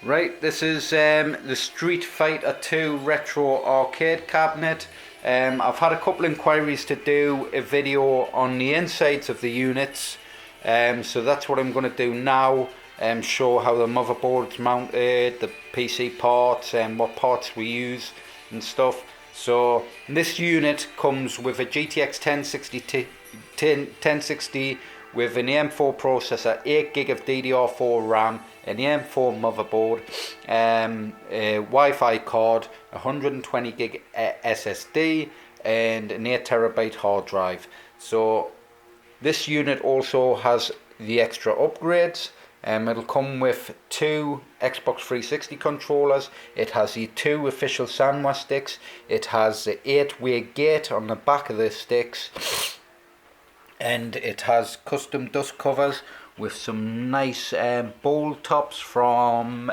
Right, this is the Street Fighter 2 Retro Arcade cabinet. I've had a couple inquiries to do a video on the insides of the units, so that's what I'm going to do now. Show how the motherboard's mounted, the PC parts, and what parts we use and stuff. So this unit comes with a GTX 1060 with an AM4 processor, 8GB of DDR4 RAM, an AM4 motherboard, a Wi-Fi card, 120GB SSD, and an 8TB hard drive. So this unit also has the extra upgrades. It'll come with 2 Xbox 360 controllers. It has the 2 official Sanwa sticks. It has the 8-way gate on the back of the sticks. And it has custom dust covers with some nice bowl tops from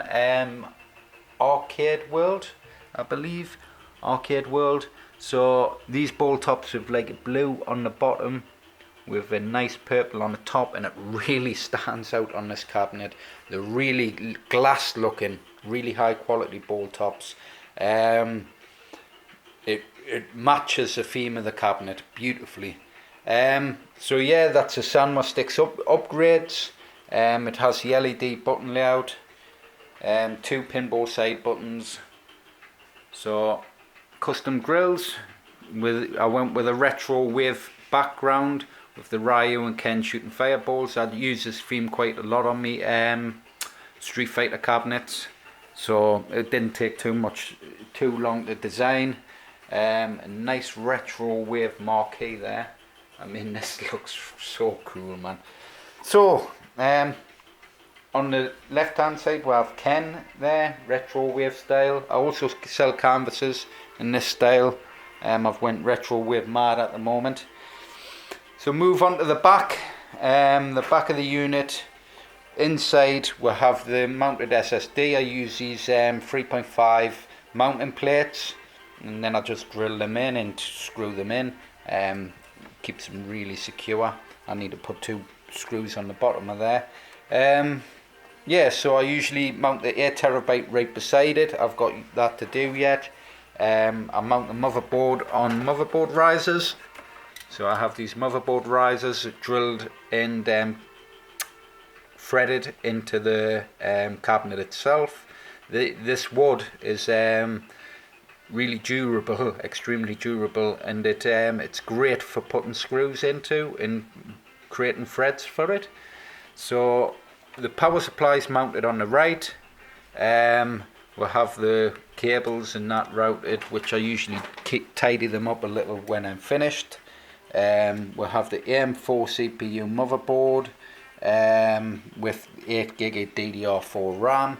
Arcade World, I believe. Arcade World. So these bowl tops have like blue on the bottom with a nice purple on the top, and it really stands out on this cabinet. They're really glass looking, really high quality bowl tops. It matches the theme of the cabinet beautifully. So yeah, that's the Sanwa sticks upgrades. It has the LED button layout, 2 pinball side buttons. So custom grills. I went with a RetroWave background with the Ryu and Ken shooting fireballs. I'd use this theme quite a lot on me Street Fighter cabinets, so it didn't take too long to design. A nice RetroWave marquee there. I mean, this looks so cool, man. So on the left hand side we have Ken there, RetroWave style. I also sell canvases in this style. I've went RetroWave mad at the moment. So move on to the back. The back of the unit. Inside we have the mounted SSD. I use these 3.5 mounting plates, and then I just drill them in and screw them in. Keeps them really secure. I need to put 2 screws on the bottom of there. Yeah, so I usually mount the 8TB right beside it. I've got that to do yet. I mount the motherboard on Motherboard Risers. So I have these Motherboard Risers drilled and threaded into the cabinet itself. This wood is really durable, extremely durable, and it's great for putting screws into and creating threads for it. So the power supply is mounted on the right. We'll have the cables and that routed, which I usually tidy them up a little when I'm finished. We'll have the AM4 CPU motherboard with 8GB of DDR4 RAM.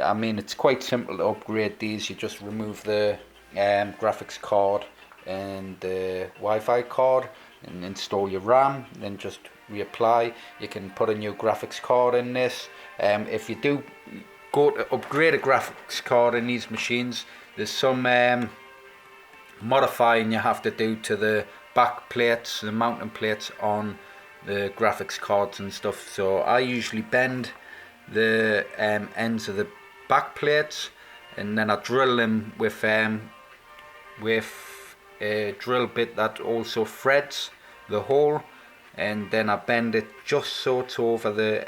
I mean, it's quite simple to upgrade these. You just remove the graphics card and the Wi-Fi card and install your RAM, then just reapply. You can put a new graphics card in this. If you do go to upgrade a graphics card in these machines, there's some modifying you have to do to the back plates, the mounting plates on the graphics cards and stuff. So I usually bend the ends of the back plates, and then I drill them with a drill bit that also threads the hole, and then I bend it just so it's over the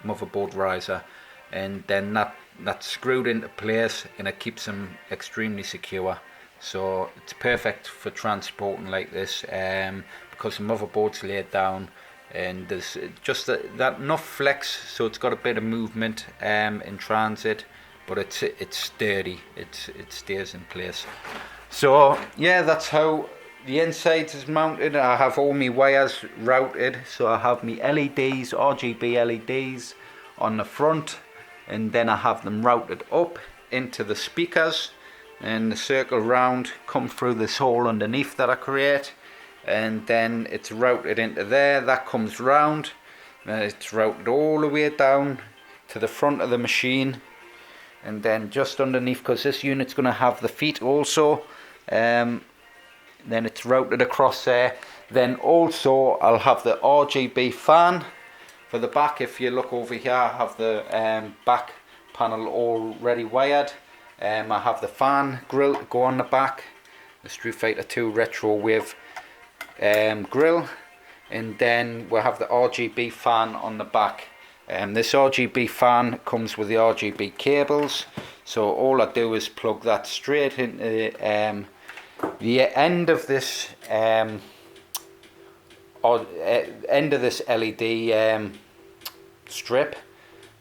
motherboard riser, and then that's screwed into place, and it keeps them extremely secure. So it's perfect for transporting like this, because the motherboard's laid down and there's just that enough flex, so it's got a bit of movement in transit, but it's sturdy. It stays in place. So yeah, that's how the inside is mounted. I have all my wires routed, so I have my LEDs, RGB LEDs on the front, and then I have them routed up into the speakers, and the circle round come through this hole underneath that I create, and then it's routed into there. That comes round, and it's routed all the way down to the front of the machine, and then just underneath, because this unit's going to have the feet also, then it's routed across there. Then also I'll have the RGB fan for the back. If you look over here, I have the back panel already wired. I have the fan grill to go on the back, the Street Fighter 2 RetroWave grill, and then we'll have the RGB fan on the back. This RGB fan comes with the RGB cables, so all I do is plug that straight into the end of this LED strip,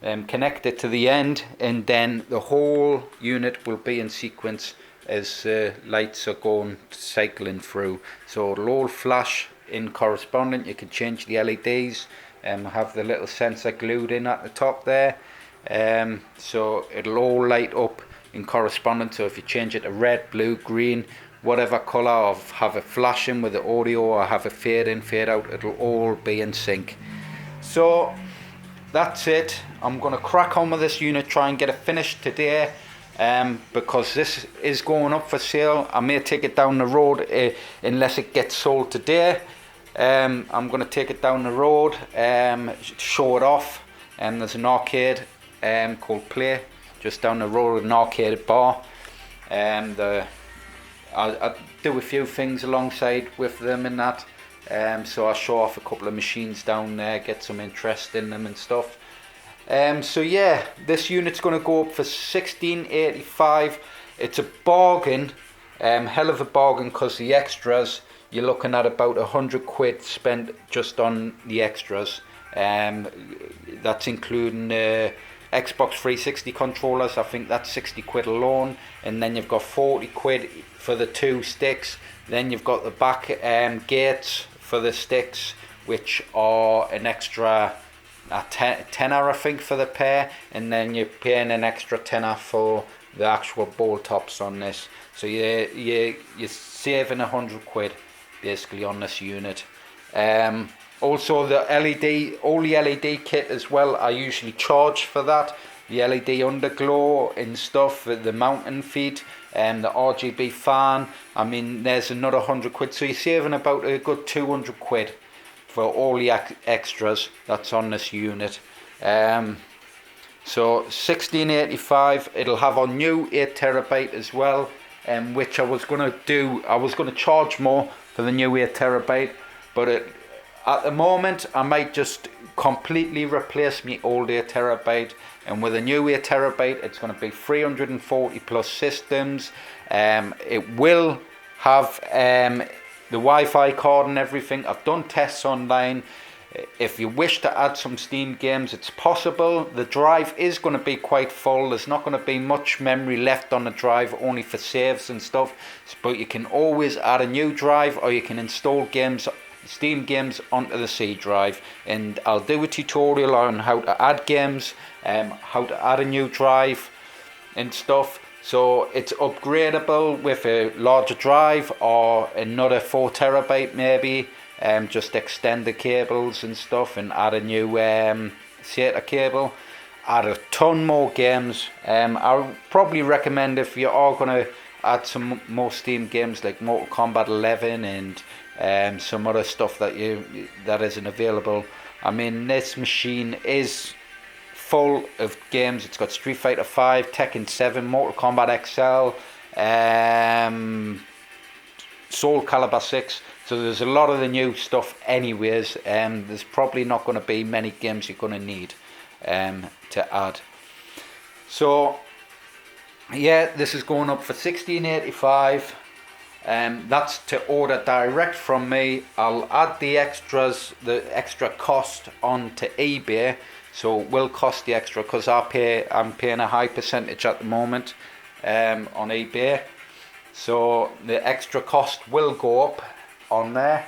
connect it to the end, and then the whole unit will be in sequence as lights are going cycling through. So it'll all flash in correspondent. You can change the LEDs and have the little sensor glued in at the top there, so it'll all light up in correspondence. So if you change it to red, blue, green, whatever colour, or have it flashing with the audio, or have it fade in, fade out, it'll all be in sync. So that's it. I'm going to crack on with this unit, try and get it finished today, because this is going up for sale. I may take it down the road unless it gets sold today. I'm going to take it down the road, show it off. There's an arcade called Play just down the road, an arcade bar. I do a few things alongside with them and that. So I'll show off a couple of machines down there, get some interest in them and stuff. So yeah, this unit's going to go up for $16.85. It's a bargain, hell of a bargain, because the extras, you're looking at about £100 spent just on the extras. That's including Xbox 360 controllers. I think that's £60 alone, and then you've got £40 for the 2 sticks. Then you've got the back gates for the sticks, which are an extra tenner I think for the pair, and then you're paying an extra tenner for the actual ball tops on this. So you're saving £100 basically on this unit. Also the all the LED kit as well, I usually charge for that. The LED underglow and stuff, the mountain feet, and the RGB fan. I mean, there's another £100, so you're saving about a good £200 for all the extras that's on this unit. So $16.85. It'll have our new 8TB as well, which I was going to charge more for the new 8TB, but at the moment I might just completely replace my old 8TB, and with a new 8TB it's going to be 340 plus systems. It will have the Wi-Fi card and everything. I've done tests online. If you wish to add some Steam games, it's possible. The drive is going to be quite full. There's not going to be much memory left on the drive, only for saves and stuff, but you can always add a new drive, or you can install games, Steam games, onto the C drive, and I'll do a tutorial on how to add games, how to add a new drive and stuff. So it's upgradable with a larger drive or another 4TB maybe. Just extend the cables and stuff and add a new SATA cable, add a ton more games. I would probably recommend, if you are going to add some more Steam games like Mortal Kombat 11 and some other stuff that isn't available. I mean, this machine is full of games. It's got Street Fighter 5, Tekken 7, Mortal Kombat XL, Soul Calibur 6. So there's a lot of the new stuff anyways. There's probably not going to be many games you're going to need to add. So yeah, this is going up for $16.85. That's to order direct from me. I'll add the extras, the extra cost onto eBay, so it will cost the extra, because I'm paying a high percentage at the moment on eBay. So the extra cost will go up on there,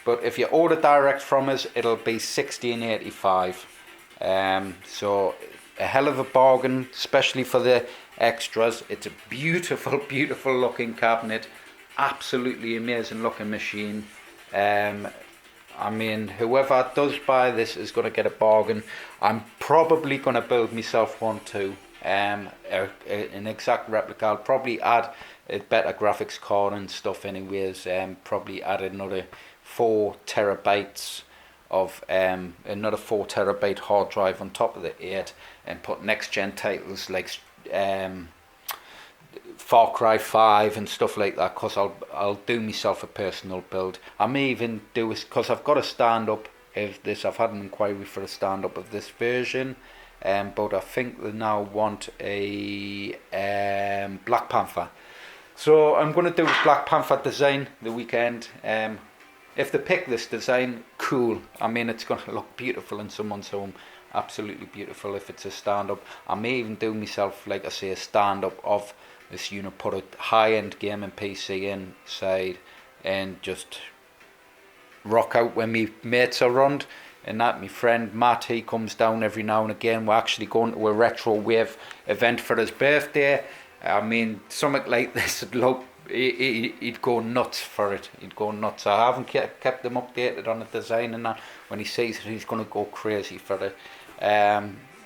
but if you order direct from us, it'll be $16.85. So a hell of a bargain, especially for the extras. It's a beautiful, beautiful looking cabinet, absolutely amazing looking machine. I mean, whoever does buy this is going to get a bargain. I'm probably going to build myself one too, an exact replica. I'll probably add a better graphics card and stuff anyways. Probably add another 4TB of another 4TB hard drive on top of the 8. and put next gen titles like Far Cry 5 and stuff like that, because I'll do myself a personal build. I may even do it because I've got a stand up of this. I've had an inquiry for a stand up of this version, but I think they now want a Black Panther. So I'm going to do a Black Panther design the weekend. If they pick this design, cool. I mean, it's going to look beautiful in someone's home. Absolutely beautiful if it's a stand-up. I may even do myself, like I say, a stand-up of this unit, put a high-end gaming PC inside and just rock out when my mates are around. And that, my friend Matt, he comes down every now and again. We're actually going to a RetroWave event for his birthday. I mean, something like this would look, he'd go nuts for it. He'd go nuts. I haven't kept him updated on the design and that. When he sees it, he's going to go crazy for it.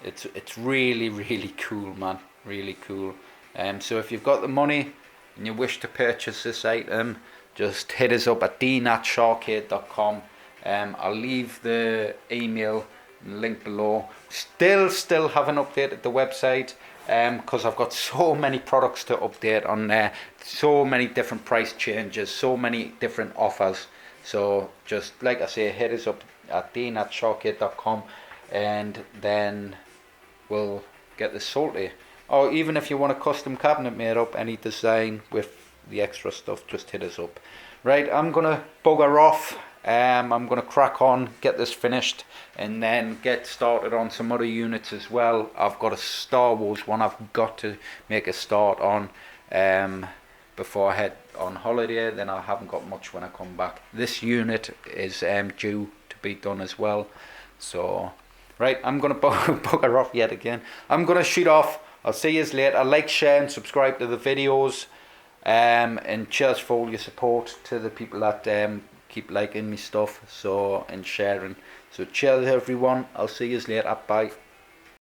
It's really, really cool, man. Really cool. So if you've got the money and you wish to purchase this item, just hit us up at dean@SHAR-KADE.com. I'll leave the email and link below. Still haven't updated the website, because I've got so many products to update on there, so many different price changes, so many different offers. So just like I say, hit us up at dean@SHAR-KADE.com, and then we'll get this sorted. Or even if you want a custom cabinet made up, any design with the extra stuff, just hit us up. Right, I'm gonna bugger off. I'm going to crack on, get this finished, and then get started on some other units as well. I've got a Star Wars one I've got to make a start on before I head on holiday. Then I haven't got much when I come back. This unit is due to be done as well. So, right, I'm going to bugger off yet again. I'm going to shoot off. I'll see you later. Like, share and subscribe to the videos. And cheers for all your support to the people that keep liking me stuff and sharing. So cheers everyone. I'll see you later. Bye.